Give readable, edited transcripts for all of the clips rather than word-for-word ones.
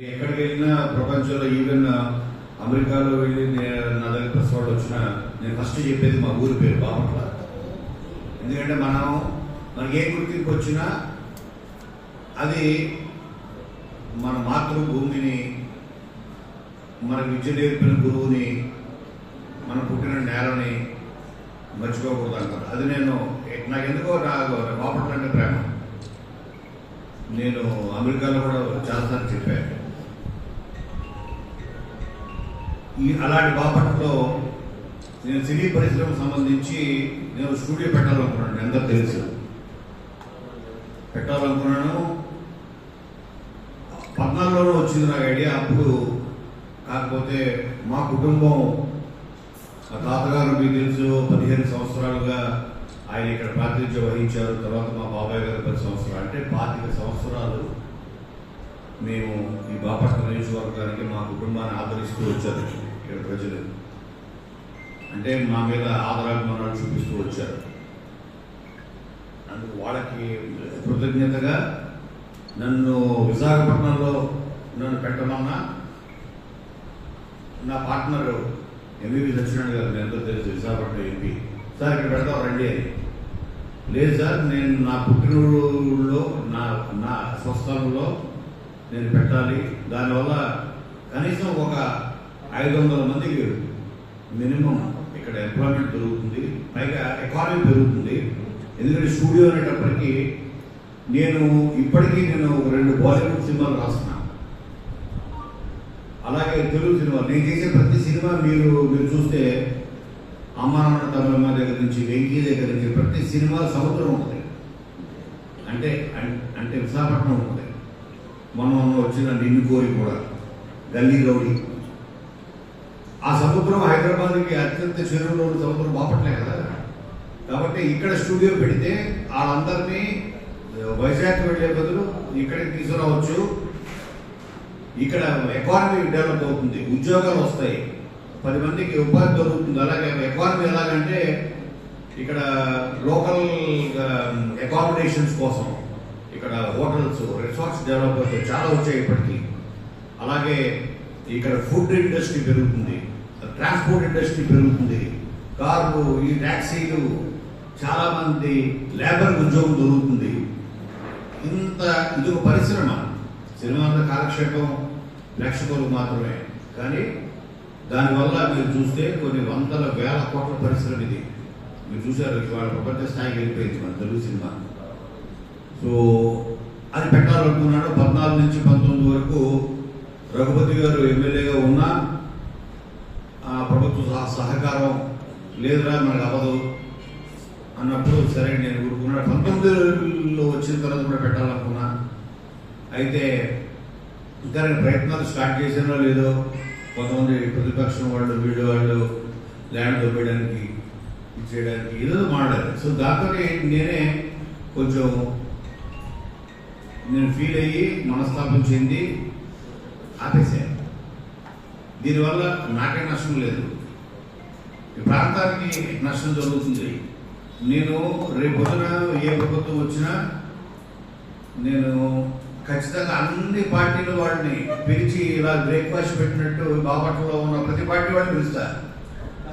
ఎక్కడికి వెళ్ళినా ప్రపంచంలో ఈవెన్ అమెరికాలో వెళ్ళి నా దగ్గర ప్రెస్ వాళ్ళు వచ్చినా నేను ఫస్ట్ చెప్పేది మా ఊరి పేరు బాపట్ల. ఎందుకంటే మనకి ఏ గుర్తింపు వచ్చినా అది మన మాతృభూమిని, మనకు విద్య నేర్పిన గురువుని, మన పుట్టిన నేలని మర్చిపోకూడదు అంటారు. అది నాకెందుకో బాపట్ల అంటే ప్రేమ. నేను అమెరికాలో కూడా చాలాసార్లు చెప్పాను. అలాంటి బాపట్లలో నేను సినీ పరిశ్రమకు సంబంధించి నేను స్టూడియో పెట్టాలనుకున్నాను. అందరూ తెలుసు పెట్టాలనుకున్నాను. 14లో వచ్చింది నాకు ఐడియా. అప్పుడు కాకపోతే మా కుటుంబం, మా తాతగారు మీకు తెలుసు 15 సంవత్సరాలుగా ఆయన ఇక్కడ ప్రాతినిధ్యం వహించారు. తర్వాత మా బాబాయ్ గారు 10 సంవత్సరాలు, అంటే 25 సంవత్సరాలు మేము ఈ బాపట్ల నియోజకవర్గానికి మా కుటుంబాన్ని ఆదరిస్తూ వచ్చారు. ఇక్కడ ప్రజలు అంటే మా మీద ఆదరాభిమానాలు చూపిస్తూ వచ్చారు. అందుకు వాళ్ళకి కృతజ్ఞతగా నన్ను విశాఖపట్నంలో పెట్టమన్నా నా పార్ట్నర్ ఎంబీబీ సత్యనారాయణ గారు, మీ ఎంతో తెలుసు, విశాఖపట్నం ఎంపీ, సార్ ఇక్కడ పెడతాం రండి అని. లేదు సార్, నేను నా పుట్టినూరులో నా స్వస్థలంలో నేను పెట్టాలి. దానివల్ల కనీసం ఒక 500 మందికి మినిమం ఇక్కడ ఎంప్లాయ్మెంట్ పెరుగుతుంది, పైగా ఎకానమీ పెరుగుతుంది. ఎందుకంటే స్టూడియో అనేటప్పటికీ ఇప్పటికీ నేను 2 బాలీవుడ్ సినిమాలు రాస్తున్నాను. అలాగే తెలుగు సినిమా నేను చేసే ప్రతి సినిమా మీరు చూస్తే అమ్మానాన్న తమిళమ్మ దగ్గర నుంచి, వెంకీ దగ్గర నుంచి ప్రతి సినిమా సముద్రం ఉంటుంది. అంటే విశాఖపట్నం ఉంటుంది. మనం వచ్చిన నిన్ను కోరి కూడా గల్లీ రౌడీ, ఆ సముద్రం హైదరాబాద్కి అత్యంత చెరువులో ఉన్న సముద్రం బాపట్లే కదా. కాబట్టి ఇక్కడ స్టూడియో పెడితే వాళ్ళందరినీ వైజాగ్ వెళ్ళే బదులు ఇక్కడికి తీసుకురావచ్చు. ఇక్కడ ఎకానమీ డెవలప్ అవుతుంది, ఉద్యోగాలు వస్తాయి, 10 మందికి ఉపాధి దొరుకుతుంది. అలాగే ఎకానమీ ఎలాగంటే ఇక్కడ లోకల్ అకామిడేషన్స్ కోసం ఇక్కడ హోటల్స్, రిసార్ట్స్ డెవలప్ అవుతాయి, చాలా వచ్చాయి ఇప్పటికీ. అలాగే ఇక్కడ ఫుడ్ ఇండస్ట్రీ పెరుగుతుంది, ట్రాన్స్పోర్ట్ ఇండస్ట్రీ పెరుగుతుంది, కార్లు, ఈ ట్యాక్సీలు, చాలామంది లేబర్ ఉద్యోగం దొరుకుతుంది. ఇది ఒక పరిశ్రమ. సినిమా అంతా కాలక్షేపం, ప్రేక్షకులు మాత్రమే. కానీ దానివల్ల మీరు చూస్తే కొన్ని వందల వేల కోట్ల పరిశ్రమ ఇది. మీరు చూసారు, వాళ్ళ ప్రపంచ స్థాయికి వెళ్ళిపోయింది మన తెలుగు సినిమా. సో అది పెట్టాలనుకున్నాడు. 14 నుంచి 19 వరకు రఘుపతి గారు ఎమ్మెల్యేగా ఉన్నా ప్రభుత్వ సహకారం లేదురా మనకు అవ్వదు అన్నప్పుడు సరే నేను ఊరుకున్నాడు. 19లో వచ్చిన తర్వాత కూడా పెట్టాలనుకున్నా. అయితే ఇంకా నేను ప్రయత్నాలు స్టార్ట్ చేసానో లేదో, కొంతమంది ప్రతిపక్షం వాళ్ళు వాళ్ళు ల్యాండ్ దొబ్బేయడానికి ఇచ్చేయడానికి ఏదో మాట్లాడారు. సో దాంతో నేనే కొంచెం ఫీల్ అయ్యి మనస్తాపం చెంది ఆపేశాను. దీనివల్ల నాకే నష్టం లేదు, ఈ ప్రాంతానికి నష్టం జరుగుతుంది. నేను రేపు పొద్దున ఏ ప్రభుత్వం వచ్చినా నేను ఖచ్చితంగా అన్ని పార్టీల వాడిని పిలిచి ఇలా బ్రేక్ఫాస్ట్ పెట్టినట్టు బాపట్లలో ఉన్న ప్రతి పార్టీ వాడిని పిలుస్తా.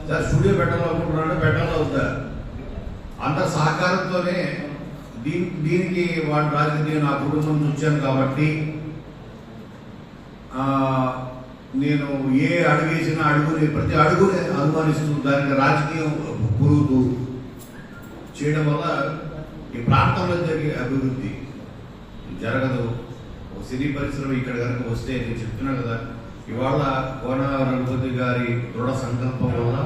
సార్ స్టూడియో పెట్టాలనుకుంటున్నాడు, పెట్టాలవుతా, అందరి సహకారంతోనే. దీనికి వాడి రాజకీయ నా కుటుంబం చూశాను కాబట్టి నేను ఏ అడుగు వేసినా ప్రతి అడుగుని అనుమానిస్తూ దానికి రాజకీయం పురుగుతూ చేయడం వల్ల ఈ ప్రాంతంలో జరిగే అభివృద్ధి జరగదు. సినీ పరిశ్రమ ఇక్కడ కనుక వస్తే, నేను చెప్తున్నా కదా, ఇవాళ కోన రఘుపతి గారి దృఢ సంకల్పం వల్ల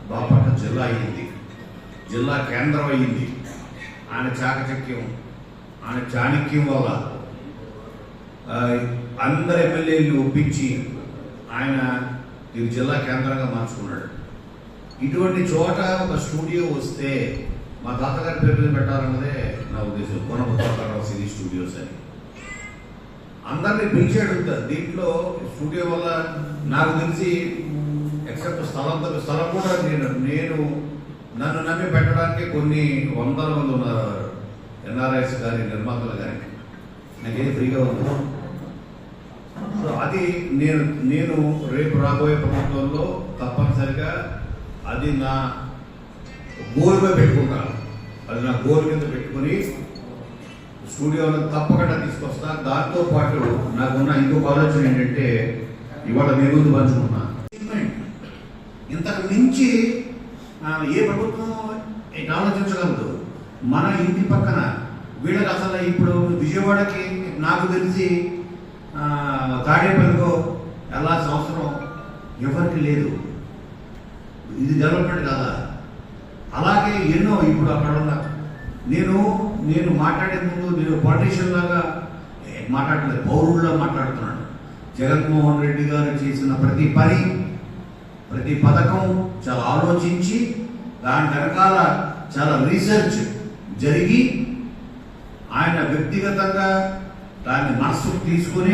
బాపట్ల జిల్లా అయ్యింది, జిల్లా కేంద్రం అయ్యింది. ఆయన చాకచక్యం, ఆయన చాణక్యం వల్ల అందరు ఎమ్మెల్యేలు ఒప్పించి ఆయన ఇది జిల్లా కేంద్రంగా మార్చుకున్నాడు. ఇటువంటి చోట ఒక స్టూడియో వస్తే మా తాతగారి పేరు మీద పెట్టాలన్నదే నా ఉద్దేశం. కోన సినీ స్టూడియోస్ అని అందరినీ పిలిచి అడుగుతారు. దీంట్లో స్టూడియో వల్ల నాకు తెలిసి ఎక్సెప్ట్ స్థలం కూడా నన్ను నమ్మి పెట్టడానికి కొన్ని వందల మంది ఉన్నారు. ఎన్ఆర్ఐస్ కానీ నిర్మాతలు కానీ నాకేది ఫ్రీగా ఉంది. సో అది నేను నేను రేపు రాబోయే ప్రభుత్వంలో తప్పనిసరిగా అది నా గోల్గా పెట్టుకుంటాను. అది నా గోల్ కింద పెట్టుకుని స్టూడియోలో తప్పకుండా తీసుకొస్తా. దాంతో పాటు నాకున్న ఇంకొక ఆలోచన ఏంటంటే ఇవాళ మీ ముందు పంచుకున్నా, ఇంతకు మించి ఏ ప్రభుత్వం ఆలోచించగలదు. మన ఇంటి పక్కన వీళ్ళకి అసలు ఇప్పుడు విజయవాడకి నాకు తెలిసి తాడేపల్లిలో వెళ్ళాల్సిన అవసరం ఎవరికి లేదు. ఇది డెవలప్మెంట్ కాదా? అలాగే ఎన్నో ఇప్పుడు అక్కడ ఉన్న నేను మాట్లాడే ముందు నేను పాలిటీషియన్ లాగా మాట్లాడలేదు, పౌరుల్లో మాట్లాడుతున్నాను. జగన్మోహన్ రెడ్డి గారు చేసిన ప్రతి పని, ప్రతి పథకం చాలా ఆలోచించి దాని వెనకాల చాలా రీసెర్చ్ జరిగి ఆయన వ్యక్తిగతంగా దాన్ని మనసుకు తీసుకుని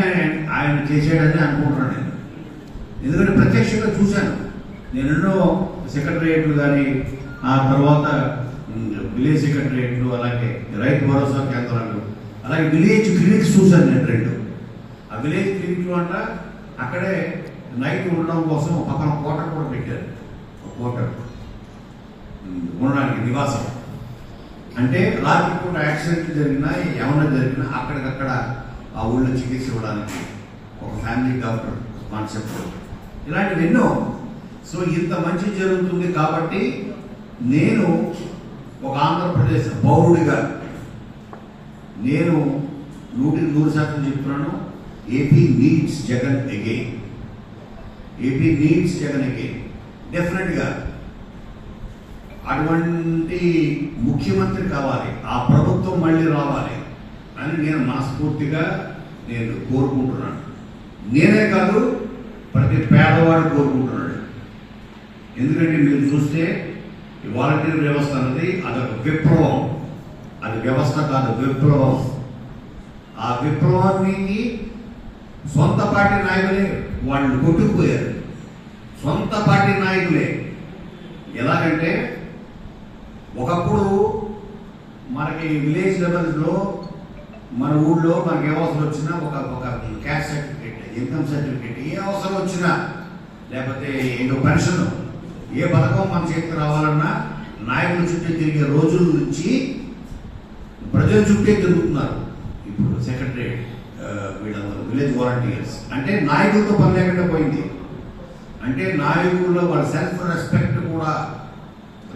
ఆయన చేసాడని అనుకుంటున్నాను నేను. ఎందుకంటే ప్రత్యక్షంగా చూశాను. నేను ఎన్నో సెక్రటరియట్లు కానీ, ఆ తర్వాత విలేజ్ సెక్రటరియట్లు, అలాగే రైతు భరోసా కేంద్రాలు, అలాగే విలేజ్ క్లినిక్స్ చూశాను నేను 2. ఆ విలేజ్ క్లినిక్లు అంట అక్కడే నైట్ ఉండడం కోసం పక్కన కోటర్ కూడా పెట్టారు. కోటర్ ఉండడానికి నివాసం. అంటే రాత్రి పూట యాక్సిడెంట్లు జరిగినా ఏమైనా జరిగినా అక్కడికక్కడ ఆ ఊళ్ళో చికిత్స ఇవ్వడానికి ఒక ఫ్యామిలీ డాక్టర్ కాన్సెప్ట్, ఇలాంటివి ఎన్నో. సో ఇంత మంచి జరుగుతుంది కాబట్టి నేను ఒక ఆంధ్రప్రదేశ్ పౌరుడిగా నేను 100% చెప్తున్నాను, AP needs Jagan again. AP needs Jagan again. డెఫినెట్గా అటువంటి ముఖ్యమంత్రి కావాలి, ఆ ప్రభుత్వం మళ్ళీ రావాలి అని నేను మనస్ఫూర్తిగా నేను కోరుకుంటున్నాను. నేనే కాదు, ప్రతి పేదవాడు కోరుకుంటున్నాడు. ఎందుకంటే మీరు చూస్తే ఈ వాలంటీర్ వ్యవస్థ అన్నది అదొక విప్లవం. అది వ్యవస్థ కాదు, విప్లవం. ఆ విప్లవానికి సొంత పార్టీ నాయకులే వాళ్ళు కొట్టుకుపోయారు. సొంత పార్టీ నాయకులే. ఎలాగంటే ఒకప్పుడు మనకి విలేజ్ లెవెల్స్లో మన ఊళ్ళో మనకి ఏ అవసరం వచ్చినా ఒక క్యాస్ట్ సర్టిఫికేట్, ఇన్కమ్ సర్టిఫికేట్, ఏ అవసరం వచ్చినా, లేకపోతే ఏదో పెన్షన్, ఏ పథకం మన చేతికి రావాలన్నా నాయకుల చుట్టూ తిరిగే రోజుల నుంచి ప్రజల చుట్టే తిరుగుతున్నారు. ఇప్పుడు సెక్రటరియట్ వీళ్ళందరూ విలేజ్ వాలంటీర్స్ అంటే నాయకులతో పని లేకుండా పోయింది. అంటే నాయకుల్లో వాళ్ళ సెల్ఫ్ రెస్పెక్ట్ కూడా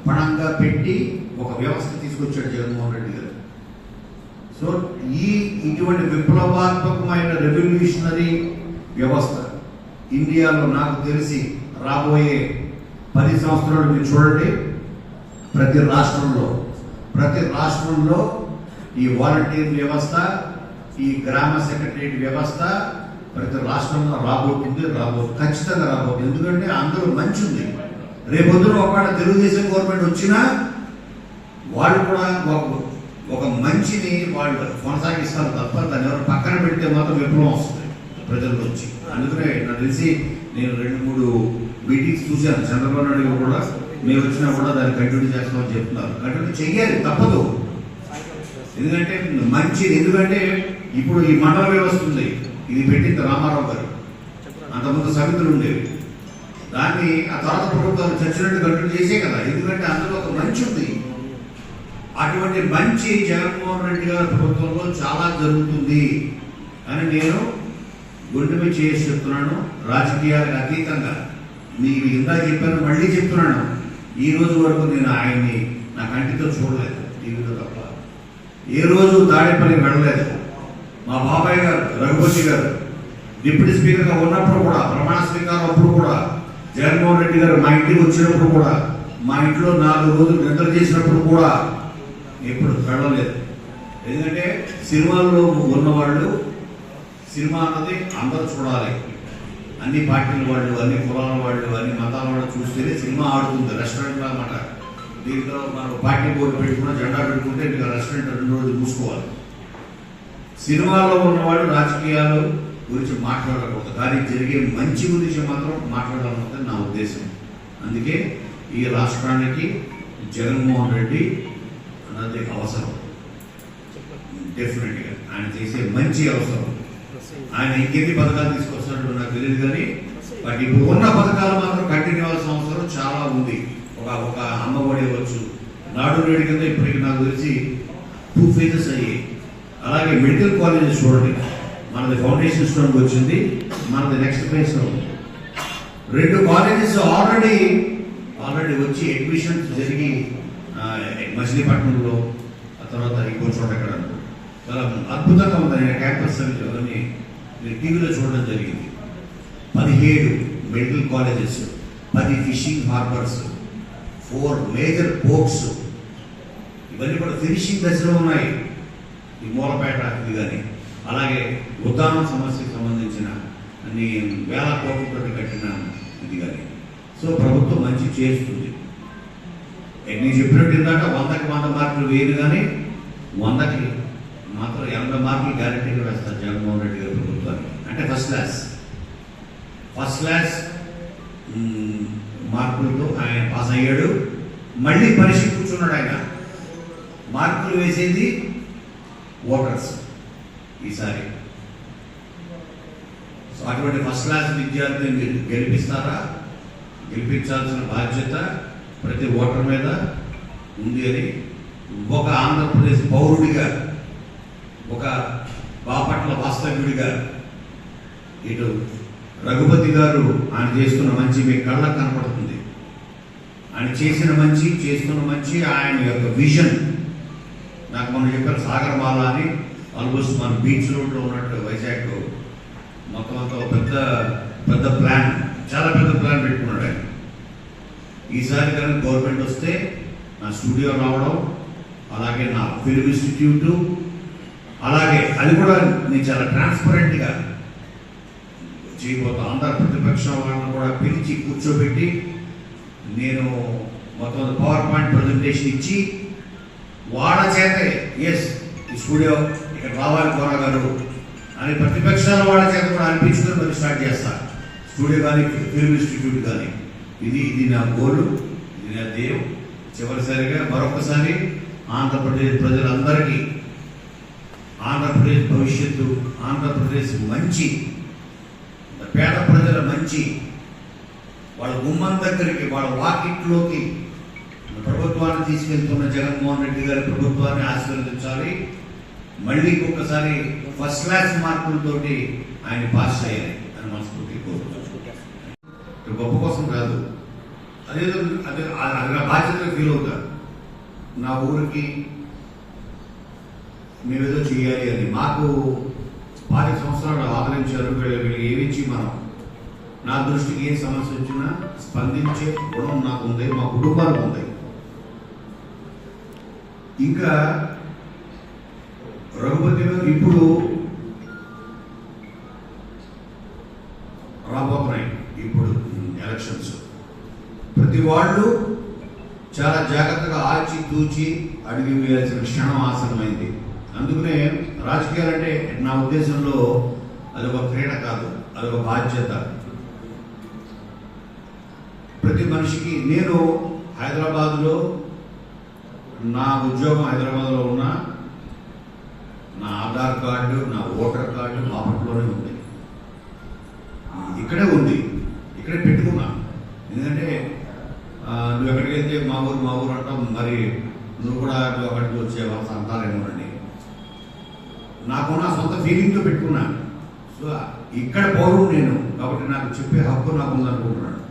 పణంగా పెట్టి ఒక వ్యవస్థ తీసుకొచ్చాడు జగన్మోహన్ రెడ్డి గారు. సో ఇటువంటి విప్లవాత్మకమైన రెవల్యూషనరీ వ్యవస్థ ఇండియాలో నాకు తెలిసి రాబోయే 10 సంవత్సరాలు మీరు చూడండి, ప్రతి రాష్ట్రంలో ఈ వాలంటీర్ వ్యవస్థ, ఈ గ్రామ సెక్రటరియట్ వ్యవస్థ ప్రతి రాష్ట్రంలో ఖచ్చితంగా రాబోతుంది. ఎందుకంటే అందులో మంచి ఉంది. రేపొద్దున ఒకవేళ తెలుగుదేశం గవర్నమెంట్ వచ్చినా వాళ్ళు కూడా ఒక మంచిని వాళ్ళు కొనసాగిస్తారు తప్ప దాన్ని ఎవరు పక్కన పెడితే మాత్రం విప్లవం వస్తుంది ప్రజల నుంచి. అందుకనే నాకు తెలిసి నేను 2-3 మీటింగ్స్ చూశాను. చంద్రబాబు నాయుడు కూడా మేము వచ్చినా కూడా దాన్ని కంటిన్యూ చేస్తామని చెప్తున్నారు. కంటిన్యూ చెయ్యాలి, తప్పదు. ఎందుకంటే ఇప్పుడు ఈ మండల వ్యవస్థ ఉంది, ఇది పెట్టింది రామారావు గారు. అంతకుముందు సమితులు ఉండేవి. దాన్ని ఆ తర్వాత ప్రభుత్వాలు చచ్చినట్టు కంటిన్యూ చేసే కదా. ఎందుకంటే అందులో ఒక మంచి ఉంది. అటువంటి మంచి జగన్మోహన్ రెడ్డి గారి ప్రభుత్వంలో చాలా జరుగుతుంది అని నేను గుండె చేసి చెప్తున్నాను. రాజకీయాలకు అతీతంగా మీకు ఇందా చెప్పాను, మళ్ళీ చెప్తున్నాను. ఈ రోజు వరకు నేను ఆయన్ని నా కంటితో చూడలేదు, టీవీలో తప్ప. ఏ రోజు తాడేపల్లికి వెళ్ళలేదు. మా బాబాయ్ గారు రఘుపతి గారు డిప్యూటీ స్పీకర్గా ఉన్నప్పుడు కూడా, ప్రమాణ స్వీకారం అప్పుడు కూడా, జగన్మోహన్ రెడ్డి గారు మా ఇంటికి వచ్చినప్పుడు కూడా, మా ఇంట్లో 4 రోజులు నిద్ర చేసినప్పుడు కూడా ఎప్పుడు వెళ్ళలేదు. ఎందుకంటే సినిమాల్లో ఉన్నవాళ్ళు, సినిమా అన్నది అందరూ చూడాలి. అన్ని పార్టీల వాళ్ళు, అన్ని కులాల వాళ్ళు, అన్ని మతాల వాళ్ళు చూస్తేనే సినిమా ఆడుతుంది. రెస్టారెంట్ అన్నమాట. దీంట్లో మనం పార్టీ బోర్డు పెట్టుకున్న జెండా పెట్టుకుంటే మీకు రెస్టారెంట్ 2 రోజులు మూసుకోవాలి. సినిమాలో ఉన్నవాళ్ళు రాజకీయాలు గురించి మాట్లాడకూడదు, కానీ జరిగే మంచి గురించి మాత్రం మాట్లాడాలన్నది నా ఉద్దేశం. అందుకే ఈ రాష్ట్రానికి జగన్మోహన్ రెడ్డి అన్నది అవసరం. డెఫినెట్గా ఆయన చేసే మంచి అవసరం. ఆయన ఇంకెన్ని పథకాలు తీసుకొస్తున్నట్టు నాకు తెలియదు, కానీ బట్ ఇప్పుడు ఉన్న పథకాలు మాత్రం కంటిన్యూ అవ్వాల్సిన అవసరం చాలా ఉంది. ఒక అమ్మఒడి ఇవ్వచ్చు, నాడు నేడు కింద ఇప్పటికి నాకు తెలిసి 2 phases అయ్యాయి. అలాగే మెడికల్ కాలేజెస్ చూడండి, మనది ఫౌండేషన్ స్టోన్కి వచ్చింది, మనది నెక్స్ట్ ఫేజ్లో ఉంది. 2 కాలేజెస్ ఆల్రెడీ వచ్చి అడ్మిషన్స్ జరిగి మచిలీపట్నంలో, ఆ తర్వాత ఇంకో చోట ఎక్కడ చాలా అద్భుతంగా ఉంది. క్యాంపస్ అవన్నీ నేను టీవీలో చూడడం జరిగింది. 17 medical colleges, 10 fishing harbours, 4 major ports, ఇవన్నీ కూడా ఫినిషింగ్ దశలో ఉన్నాయి. ఈ మూలపేట ఇది కానీ, అలాగే ఉద్దానం సమస్యకు సంబంధించిన అన్ని వేల కోట్లతో కట్టిన ఇది కానీ. సో ప్రభుత్వం మంచి చేస్తుంది. నేను చెప్పినట్టు ఇందాక 100కి 100 మార్కులు వేయదు, కానీ 100కి మాత్రం 80 మార్కులు గ్యారెంటీగా వేస్తారు జగన్మోహన్ రెడ్డి గారి ప్రభుత్వానికి. అంటే ఫస్ట్ క్లాస్ మార్కులతో ఆయన పాస్ అయ్యాడు. మళ్ళీ పరీక్ష కూర్చున్నాడు. ఆయన మార్కులు వేసేది ఓటర్స్ ఈసారి. సో అటువంటి ఫస్ట్ క్లాస్ విద్యార్థిని మీరు గెలిపిస్తారా? గెలిపించాల్సిన బాధ్యత ప్రతి ఓటర్ మీద ఉంది అని ఒక ఆంధ్రప్రదేశ్ పౌరుడిగా, ఒక బాపట్ల వాస్తవ్యుడిగా, ఇటు రఘుపతి గారు ఆయన చేస్తున్న మంచి మీ కళ్ళకు కనపడుతుంది. ఆయన చేసిన మంచి, చేస్తున్న మంచి, ఆయన యొక్క విజన్. నాకు మనం చెప్పారు సాగరమాల అని, ఆల్మోస్ట్ మన బీచ్ రోడ్లో ఉన్నట్టు వైజాగ్ మొత్తం అంతా పెద్ద ప్లాన్, చాలా పెద్ద ప్లాన్ పెట్టుకున్నాడు ఆయన. ఈసారి కానీ గవర్నమెంట్ వస్తే నా స్టూడియో రావడం, అలాగే నా ఫిల్మ్ ఇన్స్టిట్యూటు, అలాగే అది కూడా నేను చాలా ట్రాన్స్పరెంట్గా చేయబోతాను. అందరు ప్రతిపక్షం వాళ్ళని కూడా పిలిచి కూర్చోబెట్టి నేను మొత్తం పవర్ పాయింట్ ప్రజెంటేషన్ ఇచ్చి వాళ్ళ చేత ఎస్ ఈ స్టూడియో ఇక్కడ రావాలి కోరగారు అని ప్రతిపక్షాల వాళ్ళ చేత కూడా అనిపించుకొని మరి స్టార్ట్ చేస్తాను. స్టూడియో కానీ ఫిల్మ్ ఇన్స్టిట్యూట్ కానీ. ఇది నా గోలు, ఇది నా ధ్యేయం. చివరిసారిగా మరొకసారి ఆంధ్రప్రదేశ్ ప్రజలందరికీ ఆంధ్రప్రదేశ్ భవిష్యత్తు, ఆంధ్రప్రదేశ్ మంచి, పేద ప్రజల మంచి, వాళ్ళ గుమ్మం దగ్గరికి, వాళ్ళ వాకిట్లోకి ప్రభుత్వాన్ని తీసుకెళ్తున్న జగన్మోహన్ రెడ్డి గారి ప్రభుత్వాన్ని ఆశీర్వదించాలి. మళ్ళీ ఇంకొకసారి ఫస్ట్ క్లాస్ మార్కులతోటి ఆయన పాస్ చేయాలి అని మనస్ఫూర్తి కోరుతున్నాను. గొప్ప కోసం కాదు, అదే నా బాధ్యతగా ఫీల్ అవుతాను. నా ఊరికి మేమేదో చేయాలి అని. మాకు 5 సంవత్సరాలు ఆదరించారు. వీళ్ళు ఏమిచ్చి మనం, నా దృష్టికి ఏ సమస్య వచ్చినా స్పందించే గుణం నాకు ఉంది, మా కుటుంబానికి ఉంది. ఇంకా రఘుపతి గారు ఇప్పుడు రాబోతున్నాయి, ఇప్పుడు ఎలక్షన్స్. ప్రతి వాళ్ళు చాలా జాగ్రత్తగా ఆచి తూచి అడిగి వేయాల్సిన క్షణం ఆసనమైంది. అందుకనే రాజకీయాలంటే నా ఉద్దేశంలో అదొక క్రీడ కాదు, అదొక బాధ్యత. ప్రతి మనిషికి, నేను హైదరాబాద్లో నా ఉద్యోగం హైదరాబాద్లో ఉన్నా, నా ఆధార్ కార్డు, నా ఓటర్ కార్డు బాపట్లోనే ఉంది. ఇక్కడే ఉంది, ఇక్కడే పెట్టుకున్నా. ఎందుకంటే నువ్వు ఎక్కడికి వెళ్తే మా ఊరు అంటాం, మరి నువ్వు కూడా నువ్వు అక్కడికి వచ్చే వాళ్ళ అంటారేమోనండి. నాకున్న సొంత ఫీలింగ్తో పెట్టుకున్నాను. సో ఇక్కడ పౌరుడు నేను, కాబట్టి నాకు చెప్పే హక్కు నాకు ఉందనుకుంటున్నాను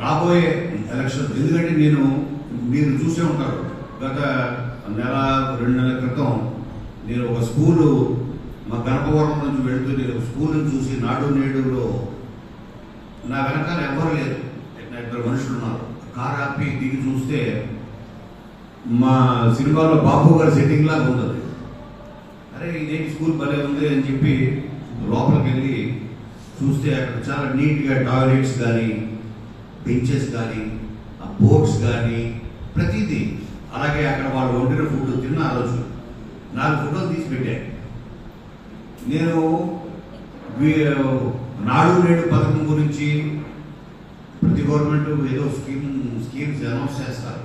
రాబోయే ఎలక్షన్. ఎందుకంటే మీరు చూసే ఉంటారు, గత 1-2 నెలల క్రితం నేను ఒక స్కూలు, మా గణపవరం నుంచి వెళుతూ నేను ఒక స్కూల్ని చూసి, నాడు నేడులో నా వెనకాల ఎవరు లేరు, 2 మనుషులు ఉన్నారు. కారు ఆపి దిగి చూస్తే మా సినిమాలో బాబు గారి సెట్టింగ్ లాగా ఉంటుంది. అరే ఇదేంటి స్కూల్ భలే ఉంది అని చెప్పి లోపలికి వెళ్ళి చూస్తే అక్కడ చాలా నీట్గా టాయిలెట్స్ కానీ, బెంచెస్ కానీ, ఆ బోర్డ్స్ కానీ, ప్రతిదీ. అలాగే అక్కడ వాళ్ళు వండిన ఫుడ్ తిన్న ఆ రోజు 4 ఫోటోలు తీసి పెట్టాను. నేను నాడు నేడు పథకం గురించి ప్రతి గవర్నమెంట్ ఏదో స్కీమ్స్ అనౌన్స్ చేస్తారు,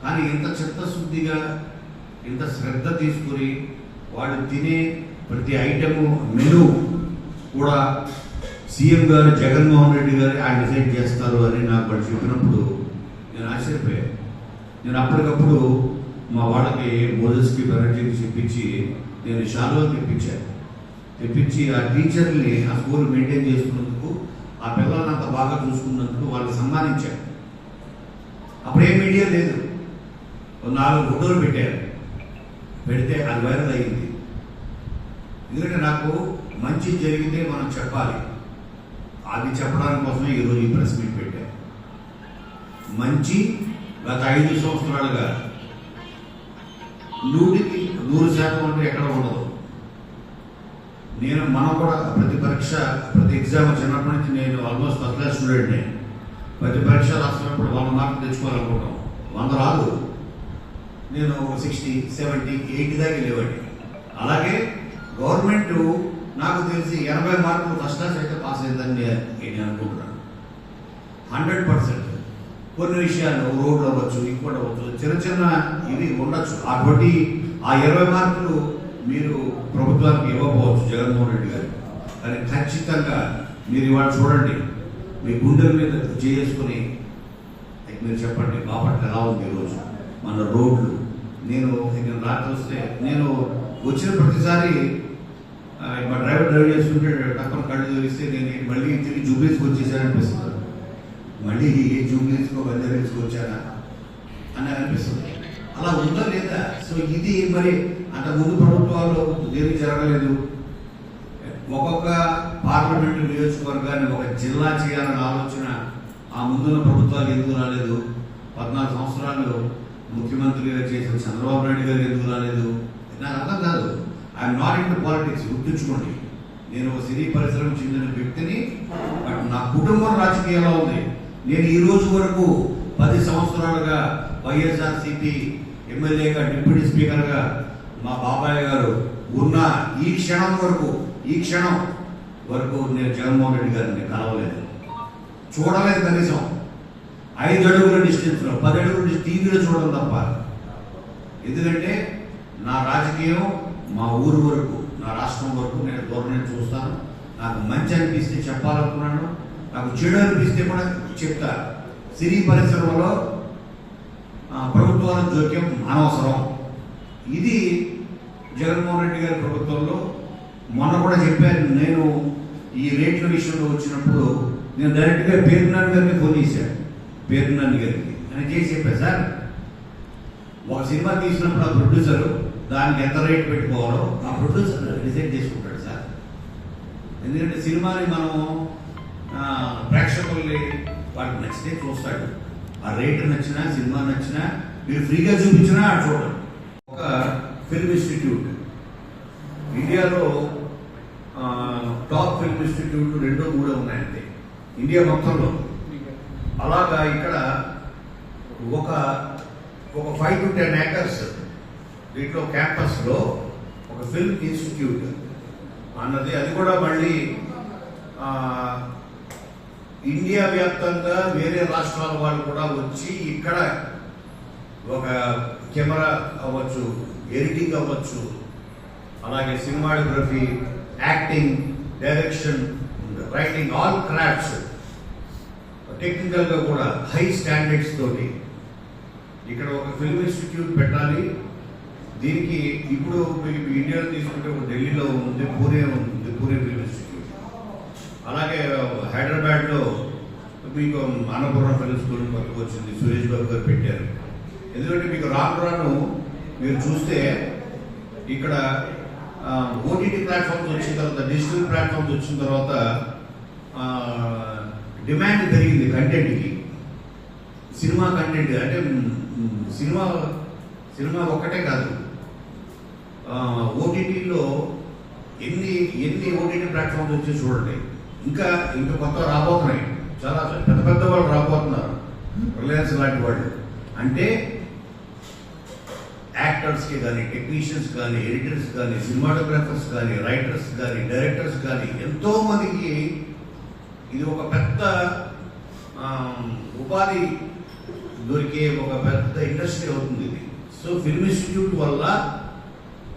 కానీ ఇంత చిత్తశుద్ధిగా, ఇంత శ్రద్ధ తీసుకుని వాళ్ళు తినే ప్రతి ఐటెము మెనూ కూడా సీఎం గారు జగన్మోహన్ రెడ్డి గారు ఆయన డిసైడ్ చేస్తారు అని నాకు వాడు చెప్పినప్పుడు నేను ఆశ్చర్యపోయాను. నేను అప్పటికప్పుడు మా వాళ్ళకి మోజస్కి బెనర్జీకి చెప్పించి నేను షాలో తెప్పించి ఆ టీచర్ని ఆ స్కూల్ మెయింటైన్ చేస్తున్నందుకు, ఆ పిల్లల్ని అంత బాగా చూసుకున్నందుకు వాళ్ళని సన్మానించాను. అప్పుడేం మీడియా లేదు, 4 ఫోటోలు పెడితే అది వైరల్ అయింది. ఎందుకంటే నాకు మంచి జరిగితే మనం చెప్పాలి, అది చెప్పడానికి కోసమే ఈరోజు ఈ ప్రెస్ మీట్ పెట్టాను. మంచి గత 5 సంవత్సరాలుగా 100కి 100% అంటే ఎక్కడ ఉండదు. మనం కూడా ప్రతి ఎగ్జామ్ చిన్నప్పటి నుంచి నేను ఆల్మోస్ట్ ఫస్ట్ క్లాస్ స్టూడెంట్ని. ప్రతి పరీక్ష రాస్తున్నప్పుడు 100 మార్కులు తెచ్చుకోవాలనుకుంటాం. 100 రాదు, నేను 60, 70, 80 దాకా వెళ్ళేవాడిని. అలాగే గవర్నమెంట్ నాకు తెలిసి 80 మార్కులు ఫస్ట్ క్లాస్ అయితే పాస్ అయిందని నేను అనుకుంటున్నాను. 100%. కొన్ని విషయాలు రోడ్లు అవ్వచ్చు, ఇంకోటి అవ్వచ్చు, చిన్న ఇవి ఉండొచ్చు. కాబట్టి ఆ 20 మార్కులు మీరు ప్రభుత్వానికి ఇవ్వకపోవచ్చు జగన్మోహన్ రెడ్డి గారు, కానీ ఖచ్చితంగా మీరు ఇవాళ చూడండి, మీ గుండెల మీద చేసుకుని మీరు చెప్పండి బాపట్ల ఎలా ఉంది ఈరోజు మన రోడ్లు. నేను రాత్రి వస్తే నేను వచ్చిన ప్రతిసారి మా డ్రైవ్ చేస్తుంటే టక్కన కళ్ళు తెరిస్తే నేను మళ్ళీ తిరిగి జూబ్లీస్కి వచ్చేసాననిపిస్తుంది. మళ్ళీ ఏ జూబ్లీస్కో బంజారీస్కి వచ్చానా అని అనిపిస్తుంది. అలా ఉందా లేదా? సో ఇది మరి అంతకుముందు ప్రభుత్వాలు దేనికి జరగలేదు. ఒక్కొక్క పార్లమెంటు నియోజకవర్గాన్ని ఒక జిల్లా చేయాలని ఆలోచన ఆ ముందున్న ప్రభుత్వాలు ఎందుకు రాలేదు? 14 సంవత్సరాలు ముఖ్యమంత్రిగా చేసిన చంద్రబాబు నాయుడు గారు ఎందుకు రాలేదు? నాకు అర్థం కాదు. I'm not in to politics, గుర్తుంచుకోండి. నేను ఒక సినీ పరిశ్రమ చెందిన వ్యక్తిని, బట్ నా కుటుంబం రాజకీయాల్లో ఉంది. నేను ఈ రోజు వరకు 10 సంవత్సరాలుగా వైఎస్ఆర్సీపీ ఎమ్మెల్యేగా, డిప్యూటీ స్పీకర్గా మా బాబాయ్ గారు ఉన్న ఈ క్షణం వరకు నేను జగన్మోహన్ రెడ్డి గారిని కలవలేదు, చూడలేదు. కనీసం 5 అడుగుల డిస్టెన్స్లో, 10 అడుగుల టీవీలో చూడడం తప్ప. ఎందుకంటే నా రాజకీయం మా ఊరు వరకు, నా రాష్ట్రం వరకు నేను దూరం నుంచి చూస్తాను. నాకు మంచి అనిపిస్తే చెప్పాలనుకున్నాను, నాకు చెడు అనిపిస్తే కూడా చెప్తా. సినీ పరిశ్రమలో ప్రభుత్వాల జోక్యం అనవసరం. ఇది జగన్మోహన్ రెడ్డి గారి ప్రభుత్వంలో మొన్న కూడా చెప్పాను. నేను ఈ రేట్ల విషయంలో వచ్చినప్పుడు నేను డైరెక్ట్గా పేర్నాని గారికి ఫోన్ చేశాను. పేర్నాని గారికి అని చేసి చెప్పాను, సార్ ఒక సినిమా తీసినప్పుడు ఆ ప్రొడ్యూసర్ దానికి ఎంత రేట్ పెట్టుకోవాలో ఆ ప్రొడ్యూసర్ డిసైడ్ చేసుకుంటాడు సార్. ఎందుకంటే సినిమాని మనం ప్రేక్షకుల్ని వాటికి నచ్చితే చూస్తాడు. ఆ రేట్ నచ్చినా, సినిమా నచ్చినా, మీరు ఫ్రీగా చూపించినా అది చూడండి. ఒక ఫిల్మ్ ఇన్స్టిట్యూట్ ఇండియాలో టాప్ ఫిల్మ్ ఇన్స్టిట్యూట్ 2, 3 ఉన్నాయండి ఇండియా మొత్తంలో. అలాగా ఇక్కడ ఒక 5 to 10 acres దీంట్లో క్యాంపస్లో ఒక ఫిల్మ్ ఇన్స్టిట్యూట్ అన్నది, అది కూడా మళ్ళీ ఇండియా వ్యాప్తంగా వేరే రాష్ట్రాల వాళ్ళు కూడా వచ్చి ఇక్కడ ఒక కెమెరా అవ్వచ్చు, ఎడిటింగ్ అవ్వచ్చు, అలాగే cinematography, acting, direction, writing, all crafts టెక్నికల్గా కూడా హై స్టాండర్డ్స్ తోటి ఇక్కడ ఒక ఫిల్మ్ ఇన్స్టిట్యూట్ పెట్టాలి. దీనికి ఇప్పుడు మీకు ఇండియాలో తీసుకుంటే ఒక ఢిల్లీలో ఉంది, పూణే ఫిల్మ్ ఇన్స్టిట్యూట్. అలాగే హైదరాబాద్లో మీకు అన్నపూర్ణ ఫిల్మ్ స్కూల్ కొత్తగా వచ్చింది, సురేష్ బాబు గారు పెట్టారు. ఎందుకంటే మీకు రాను మీరు చూస్తే ఇక్కడ ఓటీటీ ప్లాట్ఫామ్స్ వచ్చిన తర్వాత, డిజిటల్ ప్లాట్ఫామ్స్ వచ్చిన తర్వాత డిమాండ్ పెరిగింది కంటెంట్కి. సినిమా కంటెంట్ అంటే సినిమా ఒక్కటే కాదు, ఓటీటీలో ఎన్ని ఓటీటీ ప్లాట్ఫామ్స్ వచ్చి చూడండి. ఇంకా కొత్త రాబోతున్నాయి, చాలా పెద్ద వాళ్ళు రాబోతున్నారు, రిలయన్స్ లాంటి వాళ్ళు. అంటే యాక్టర్స్కి కానీ, టెక్నీషియన్స్ కానీ, ఎడిటర్స్ కానీ, సినిమాటోగ్రాఫర్స్ కానీ, రైటర్స్ కానీ, డైరెక్టర్స్ కానీ ఎంతో మందికి ఇది ఒక పెద్ద ఉపాధి దొరికే ఒక పెద్ద ఇండస్ట్రీ అవుతుంది ఇది. సో ఫిల్మ్ ఇన్స్టిట్యూట్ వల్ల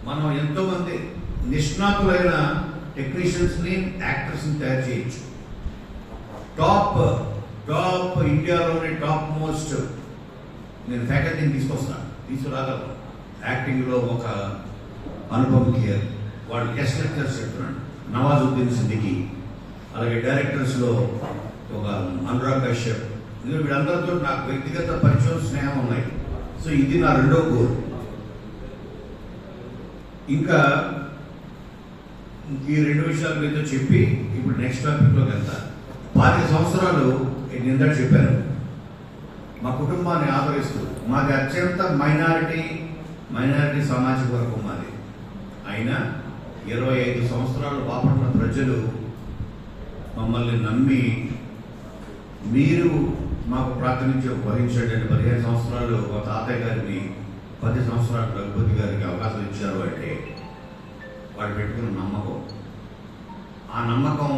మనం ఎంతోమంది నిష్ణాతులైన టెక్నీషియన్స్ని, యాక్టర్స్ని తయారు చేయొచ్చు. టాప్ ఇండియాలోనే టాప్ మోస్ట్ నేను ఫ్యాకల్టీని తీసుకురాగలను. యాక్టింగ్లో ఒక అనుపమ్ ఖేర్, వాడు గెస్ట్ లెక్చర్స్ చెప్తున్నాడు, నవాజుద్దీన్ సిద్దికి, అలాగే డైరెక్టర్స్లో ఒక అనురాగ్ కశ్యప్. వీళ్ళందరితో నాకు వ్యక్తిగత పరిచయం, స్నేహం ఉన్నాయి. సో ఇది నా రెండో గోల్. ఇంకా ఈ రెండు విషయాలు మీతో చెప్పి ఇప్పుడు నెక్స్ట్ టాపిక్లోకి వెళ్తా. 5 సంవత్సరాలు నేను ఇందాక చెప్పాను, మా కుటుంబాన్ని ఆదరిస్తూ, మాది అత్యంత మైనారిటీ సామాజిక వర్గం మాది. అయినా 25 సంవత్సరాలు బాపట్ల ప్రజలు మమ్మల్ని నమ్మి మీరు మాకు ప్రాతినిధ్యం వహించేటంటే 15 సంవత్సరాలు మా తాతయ్య గారిని, 10 సంవత్సరాలు రఘుపతి గారికి అవకాశం ఇచ్చారు అంటే వాడు పెట్టుకున్న నమ్మకం. ఆ నమ్మకం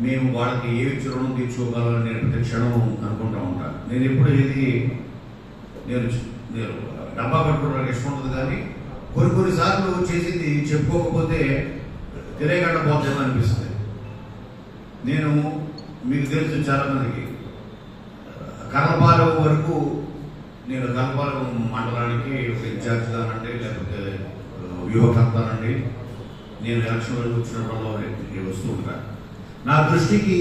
మేము వాళ్ళకి ఏ రుణం తీర్చుకోగలని నేను ప్రతి క్షణం అనుకుంటూ ఉంటాను. నేను ఎప్పుడు నేను డబ్బా కట్టుకోవడానికి ఇష్టం ఉంటుంది, కానీ కొన్నిసార్లు చేసింది చెప్పుకోకపోతే తెలియకుండా అనిపిస్తుంది. నేను మీకు తెలుసు చాలామందికి, కర్లపాలెం వరకు నేను కర్లపాలెం మండలానికి ఒక ఇన్ఛార్జ్గానండి, లేకపోతే వ్యూహకర్తానండి. నేను ఎలక్షన్ వరకు వచ్చినప్పుడు వస్తూ ఉంటాను. నా దృష్టికి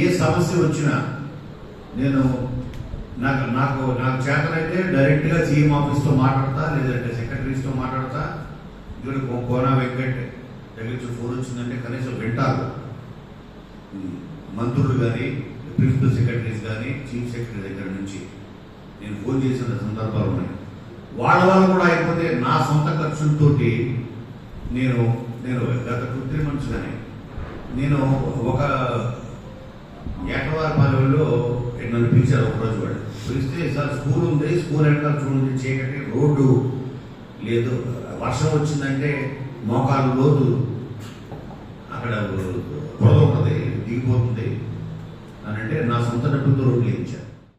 ఏ సమస్య వచ్చినా నాకు చేతనైతే డైరెక్ట్గా సీఎం ఆఫీస్తో మాట్లాడతా, లేదంటే సెక్రటరీస్తో మాట్లాడతా. ఇక్కడ కోనా వెంకట్ దగ్గర నుంచి ఫోన్ వచ్చిందంటే కనీసం వింటారు. మంత్రులు కానీ, ప్రిన్సిపల్ సెక్రటరీస్ కానీ, చీఫ్ సెక్రటరీ దగ్గర నుంచి నేను ఫోన్ చేసిన సందర్భాలు ఉన్నాయి. వాళ్ళ వల్ల కూడా అయిపోతే నా సొంత ఖర్చులతోటి నేను గత 2-3 months కానీ నేను ఒక ఏకవారపాలెంలో నన్ను పిలిచారు. ఒకరోజు వాడు పిలిస్తే, సార్ స్కూల్ ఉంది, స్కూల్ వెనకాల చూడండి, చీకటి, రోడ్డు లేదు, వర్షం వచ్చిందంటే మోకాలు లోతు, అక్కడ బురద ఉంటుంది, దిగిపోతుంది అని అంటే నా సొంత డబ్బులతో రోడ్లు వేయించాను.